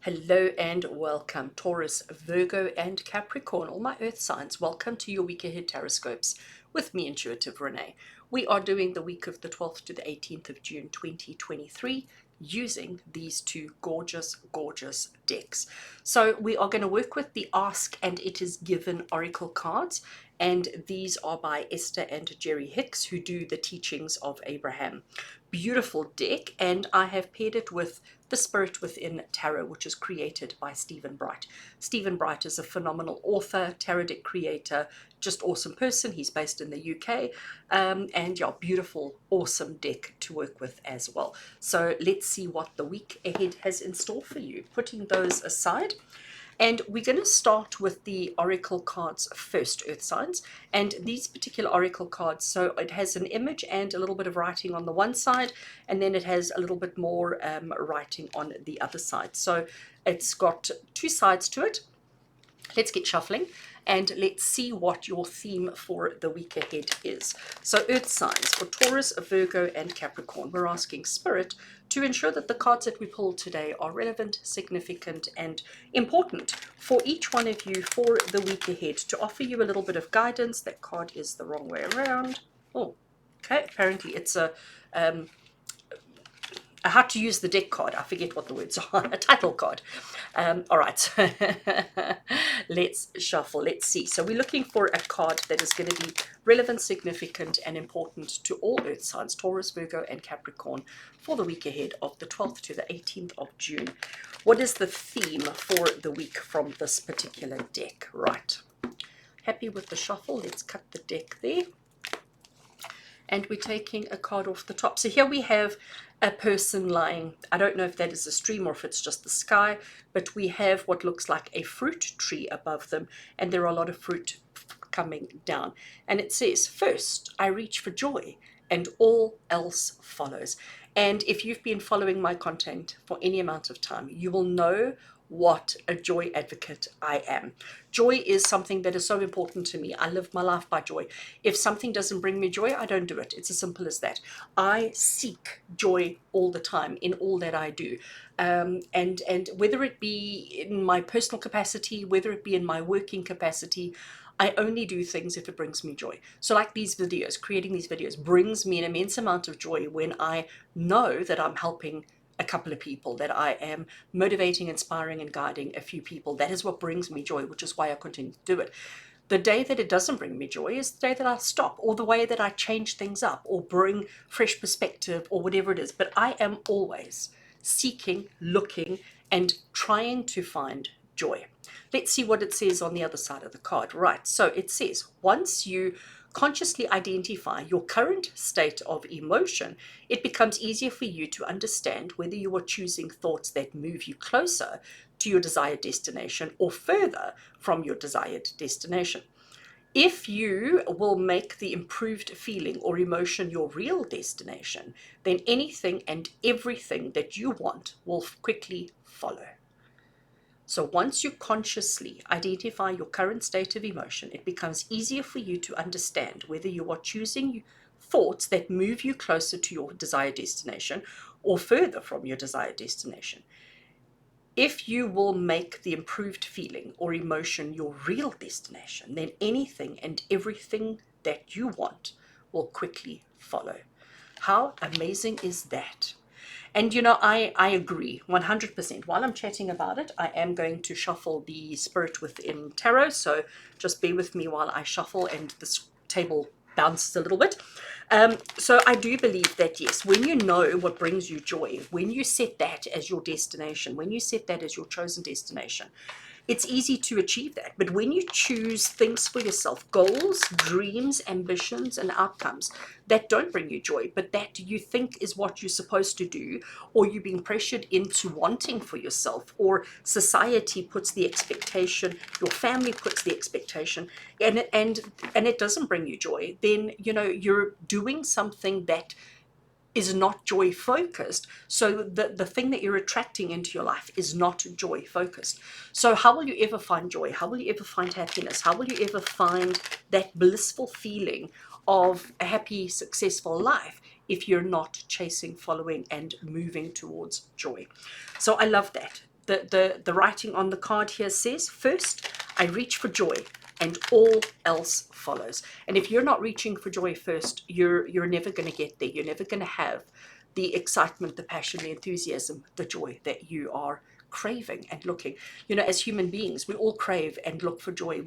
Hello and welcome, Taurus, Virgo and Capricorn, all my earth signs. Welcome to your week ahead TarotScopes with me, Intuitive Rene. We are doing the week of the 12th to the 18th of June 2023 using these two gorgeous decks. So we are going to work with the Ask and It Is Given Oracle cards, and these are by Esther and Jerry Hicks, who do the teachings of Abraham. Beautiful deck, and I have paired it with The Spirit Within Tarot, which is created by Stephen Bright. Stephen Bright is a phenomenal author, tarot deck creator, just awesome person. He's based in the UK, and yeah, beautiful, awesome deck to work with as well. So let's see what the week ahead has in store for you. Putting those aside, and we're going to start with the oracle cards first, earth signs. And these particular oracle cards, so it has an image and a little bit of writing on the one side, and then it has a little bit more writing on the other side. So it's got two sides to it. Let's get shuffling and let's see what your theme for the week ahead is. So earth signs for Taurus, Virgo and Capricorn. We're asking Spirit to ensure that the cards that we pulled today are relevant, significant and important for each one of you for the week ahead, to offer you a little bit of guidance. That card is the wrong way around. Oh, okay. Apparently it's a how to use the deck card. I forget what the words are. A title card. All right. Let's shuffle. Let's see. So we're looking for a card that is going to be relevant, significant, and important to all earth signs, Taurus, Virgo, and Capricorn, for the week ahead of the 12th to the 18th of June. What is the theme for the week from this particular deck? Right. Happy with the shuffle. Let's cut the deck there. And we're taking a card off the top. So here we have a person lying. I don't know if that is a stream or if it's just the sky, but we have what looks like a fruit tree above them, and there are a lot of fruit coming down. And it says, "First, I reach for joy, and all else follows." And if you've been following my content for any amount of time, you will know what a joy advocate I am. Joy is something that is so important to me. I live my life by joy. If something doesn't bring me joy, I don't do it. It's as simple as that. I seek joy all the time in all that I do. And whether it be in my personal capacity, whether it be in my working capacity, I only do things if it brings me joy. So like these videos, creating these videos brings me an immense amount of joy when I know that I'm helping a couple of people, that I am motivating, inspiring, and guiding a few people. That is what brings me joy, which is why I continue to do it. The day that it doesn't bring me joy is the day that I stop, or the way that I change things up, or bring fresh perspective, or whatever it is. But I am always seeking, looking, and trying to find joy. Let's see what it says on the other side of the card. Right, so it says, once you consciously identify your current state of emotion, it becomes easier for you to understand whether you are choosing thoughts that move you closer to your desired destination or further from your desired destination. If you will make the improved feeling or emotion your real destination, then anything and everything that you want will quickly follow. So once you consciously identify your current state of emotion, it becomes easier for you to understand whether you are choosing thoughts that move you closer to your desired destination or further from your desired destination. If you will make the improved feeling or emotion your real destination, then anything and everything that you want will quickly follow. How amazing is that? And you know, I agree 100%. While I'm chatting about it, I am going to shuffle the Spirit Within Tarot. So just bear with me while I shuffle and this table bounces a little bit. So I do believe that, yes, when you know what brings you joy, when you set that as your destination, when you set that as your chosen destination, it's easy to achieve that. But when you choose things for yourself, goals, dreams, ambitions, and outcomes that don't bring you joy, but that you think is what you're supposed to do, or you're being pressured into wanting for yourself, or society puts the expectation, your family puts the expectation, and it doesn't bring you joy, then you know you're doing something that is not joy focused. So the thing that you're attracting into your life is not joy focused. So how will you ever find joy? How will you ever find happiness? How will you ever find that blissful feeling of a happy, successful life if you're not chasing, following, and moving towards joy? So I love that. the writing on the card here says, first, I reach for joy and all else follows. And if you're not reaching for joy first, you're never going to get there. You're never going to have the excitement, the passion, the enthusiasm, the joy that you are craving and looking. You know, as human beings, we all crave and look for joy.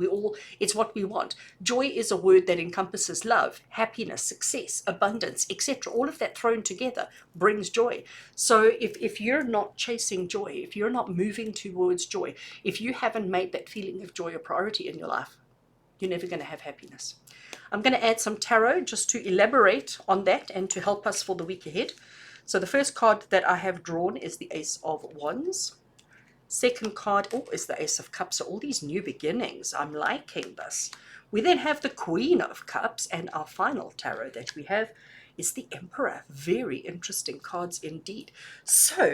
It's what we want. Joy is a word that encompasses love, happiness, success, abundance, etc. All of that thrown together brings joy. So if you're not chasing joy, if you're not moving towards joy, if you haven't made that feeling of joy a priority in your life, you're never going to have happiness. I'm going to add some tarot just to elaborate on that and to help us for the week ahead. So the first card that I have drawn is the Ace of Wands. Second card, is the Ace of Cups. So all these new beginnings, I'm liking this. We then have the Queen of Cups, and our final tarot that we have is the Emperor. Very interesting cards indeed. So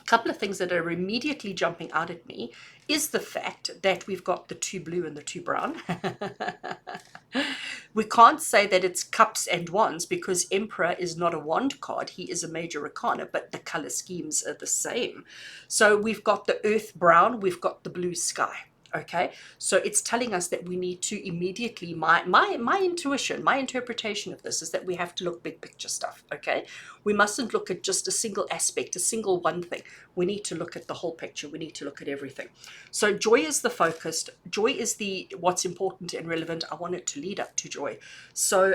a couple of things that are immediately jumping out at me is the fact that we've got the 2 blue and the 2 brown. We can't say that it's cups and wands because Emperor is not a wand card. He is a major arcana, but the color schemes are the same. So we've got the earth brown, we've got the blue sky. Okay, so it's telling us that we need to immediately, my intuition, my interpretation of this is that we have to look big picture stuff. Okay, we mustn't look at just a single aspect, a single one thing. We need to look at the whole picture. We need to look at everything. So joy is the focused, joy is the what's important and relevant. I want it to lead up to joy. So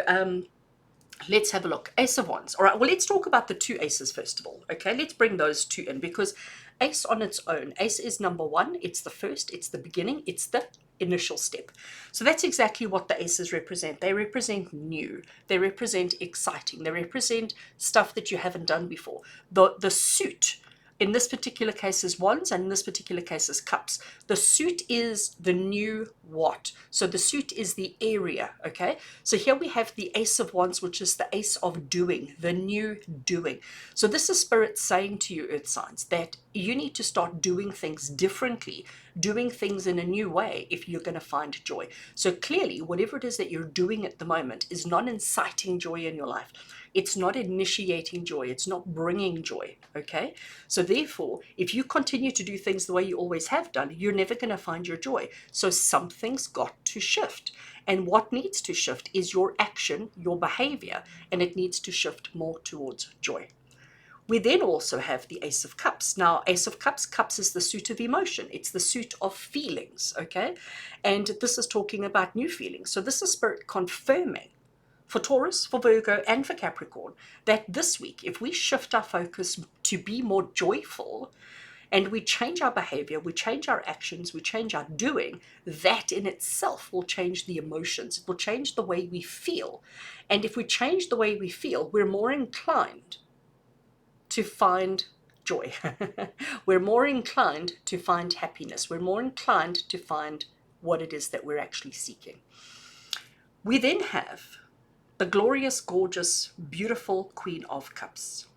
let's have a look. Ace of Wands. All right, well, let's talk about the 2 aces first of all. Okay, let's bring those 2 in, because ace on its own, ace is number 1. It's the first, it's the beginning, it's the initial step. So that's exactly what the aces represent. They represent new, they represent exciting, they represent stuff that you haven't done before. The suit in this particular case is wands, and in this particular case is cups. The suit is the new what? So the suit is the area, okay? So here we have the Ace of Wands, which is the ace of doing, the new doing. So this is Spirit saying to you, Earth signs, that you need to start doing things differently, doing things in a new way if you're going to find joy. So clearly, whatever it is that you're doing at the moment is not inciting joy in your life. It's not initiating joy. It's not bringing joy, okay? So therefore, if you continue to do things the way you always have done, you're never going to find your joy. So something's got to shift. And what needs to shift is your action, your behavior, and it needs to shift more towards joy. We then also have the Ace of Cups. Now, Ace of Cups, cups is the suit of emotion. It's the suit of feelings, okay? And this is talking about new feelings. So this is Spirit confirming for Taurus, for Virgo, and for Capricorn, that this week, if we shift our focus to be more joyful, and we change our behavior, we change our actions, we change our doing, that in itself will change the emotions. It will change the way we feel. And if we change the way we feel, we're more inclined to find joy. We're more inclined to find happiness. We're more inclined to find what it is that we're actually seeking. We then have the glorious, gorgeous, beautiful Queen of Cups.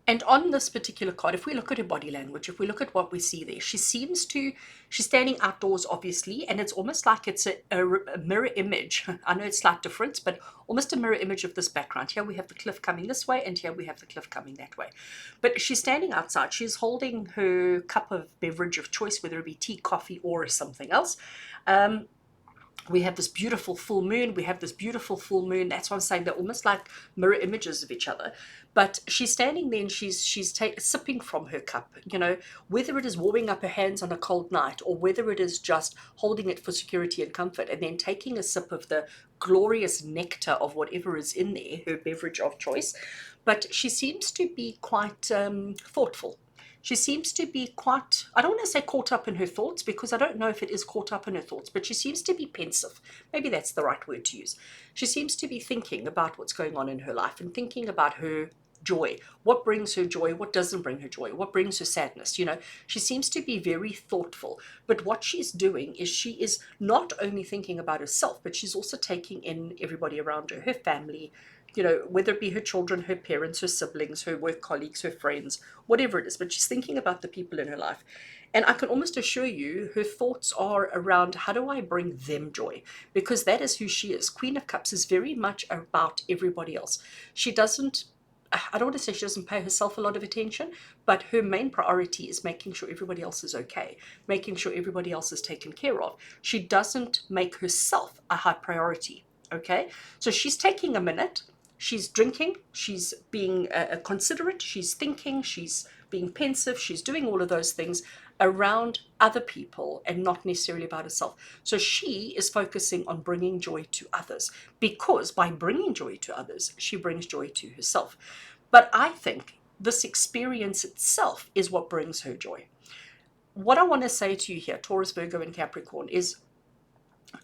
And on this particular card, if we look at her body language, if we look at what we see there, she's standing outdoors, obviously, and it's almost like it's a mirror image. I know it's slight difference, but almost a mirror image of this background. Here we have the cliff coming this way, and here we have the cliff coming that way. But she's standing outside. She's holding her cup of beverage of choice, whether it be tea, coffee, or something else. We have this beautiful full moon. That's why I'm saying they're almost like mirror images of each other. But she's standing there and she's sipping from her cup, you know, whether it is warming up her hands on a cold night or whether it is just holding it for security and comfort, and then taking a sip of the glorious nectar of whatever is in there, her beverage of choice. But she seems to be quite thoughtful. She seems to be quite, I don't want to say caught up in her thoughts, because I don't know if it is caught up in her thoughts, but she seems to be pensive. Maybe that's the right word to use. She seems to be thinking about what's going on in her life and thinking about her joy. What brings her joy? What doesn't bring her joy? What brings her sadness? You know, she seems to be very thoughtful. But what she's doing is she is not only thinking about herself, but she's also taking in everybody around her, her family, you know, whether it be her children, her parents, her siblings, her work colleagues, her friends, whatever it is, but she's thinking about the people in her life. And I can almost assure you her thoughts are around, how do I bring them joy? Because that is who she is. Queen of Cups is very much about everybody else. She doesn't I don't want to say she doesn't pay herself a lot of attention, but her main priority is making sure everybody else is okay, making sure everybody else is taken care of. She doesn't make herself a high priority, okay? So she's taking a minute, she's drinking, she's being considerate, she's thinking, she's being pensive, she's doing all of those things around other people and not necessarily about herself. So she is focusing on bringing joy to others, because by bringing joy to others, she brings joy to herself. But I think this experience itself is what brings her joy. What I want to say to you here, Taurus, Virgo, and Capricorn, is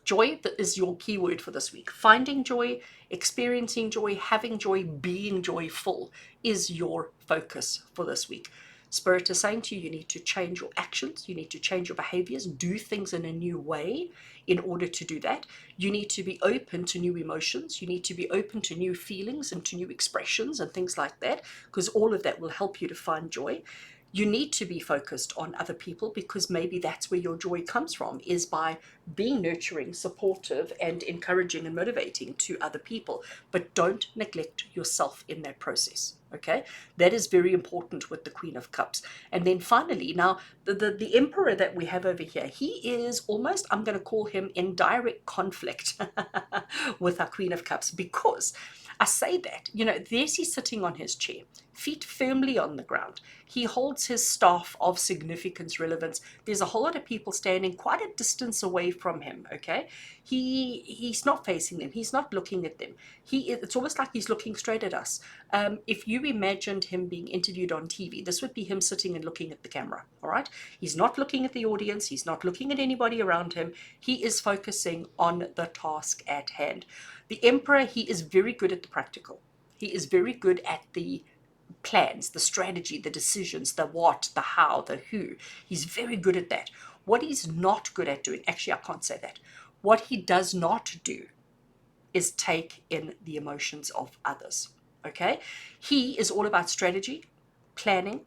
joy is your keyword for this week. Finding joy, experiencing joy, having joy, being joyful is your focus for this week. Spirit is saying to you, you need to change your actions, you need to change your behaviors, do things in a new way. In order to do that, you need to be open to new emotions, you need to be open to new feelings and to new expressions and things like that, because all of that will help you to find joy. You need to be focused on other people, because maybe that's where your joy comes from, is by being nurturing, supportive, and encouraging and motivating to other people. But don't neglect yourself in that process, okay? That is very important with the Queen of Cups. And then finally, now, the Emperor that we have over here, he is almost, I'm going to call him in direct conflict with our Queen of Cups, because I say that, there's he sitting on his chair, feet firmly on the ground. He holds his staff of significance, relevance. There's a whole lot of people standing quite a distance away from him, okay? He's not facing them. He's not looking at them. It's almost like he's looking straight at us. If you imagined him being interviewed on TV, this would be him sitting and looking at the camera, all right? He's not looking at the audience. He's not looking at anybody around him. He is focusing on the task at hand. The Emperor, he is very good at the practical. He is very good at the plans, the strategy, the decisions, the what, the how, the who. He's very good at that. What he's not good at doing, actually, I can't say that. What he does not do is take in the emotions of others, okay? He is all about strategy, planning,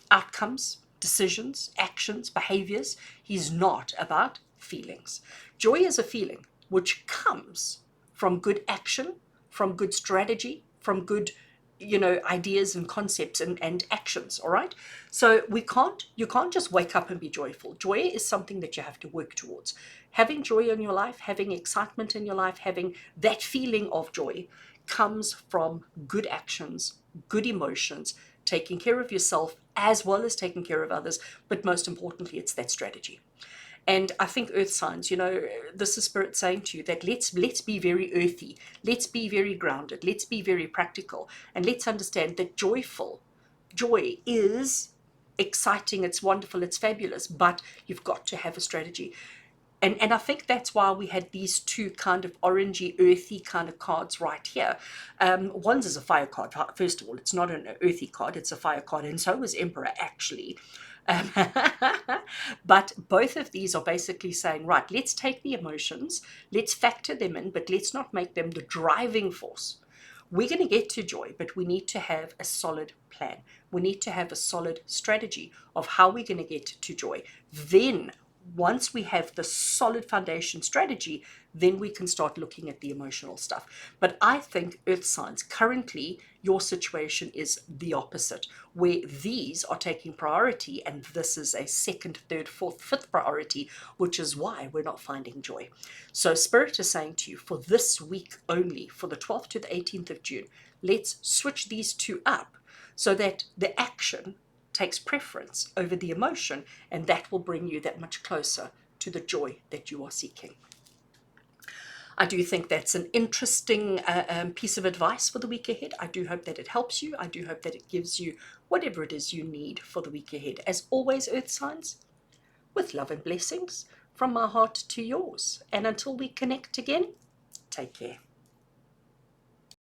outcomes, decisions, actions, behaviors. He's not about feelings. Joy is a feeling which comes from good action, from good strategy, from good ideas and concepts and actions, all right? So you can't just wake up and be joyful. Joy is something that you have to work towards. Having joy in your life, having excitement in your life, having that feeling of joy comes from good actions, good emotions, taking care of yourself as well as taking care of others, but most importantly, it's that strategy. And I think earth signs, this is Spirit saying to you that let's be very earthy, let's be very grounded, let's be very practical, and let's understand that joy is exciting, it's wonderful, it's fabulous, but you've got to have a strategy. And I think that's why we had these two kind of orangey, earthy kind of cards right here. One's is a fire card. First of all, it's not an earthy card, it's a fire card, and so is Emperor, actually. But both of these are basically saying, right, let's take the emotions, let's factor them in, but let's not make them the driving force. We're going to get to joy, but we need to have a solid plan. We need to have a solid strategy of how we're going to get to joy. Then once we have the solid foundation strategy, then we can start looking at the emotional stuff. But I think earth signs, currently your situation is the opposite, where these are taking priority and this is a second, third, fourth, fifth priority, which is why we're not finding joy. So Spirit is saying to you, for this week only, for the 12th to the 18th of June, let's switch these two up so that the action takes preference over the emotion, and that will bring you that much closer to the joy that you are seeking. I do think that's an interesting piece of advice for the week ahead. I do hope that it helps you. I do hope that it gives you whatever it is you need for the week ahead. As always, earth signs, with love and blessings from my heart to yours. And until we connect again, take care.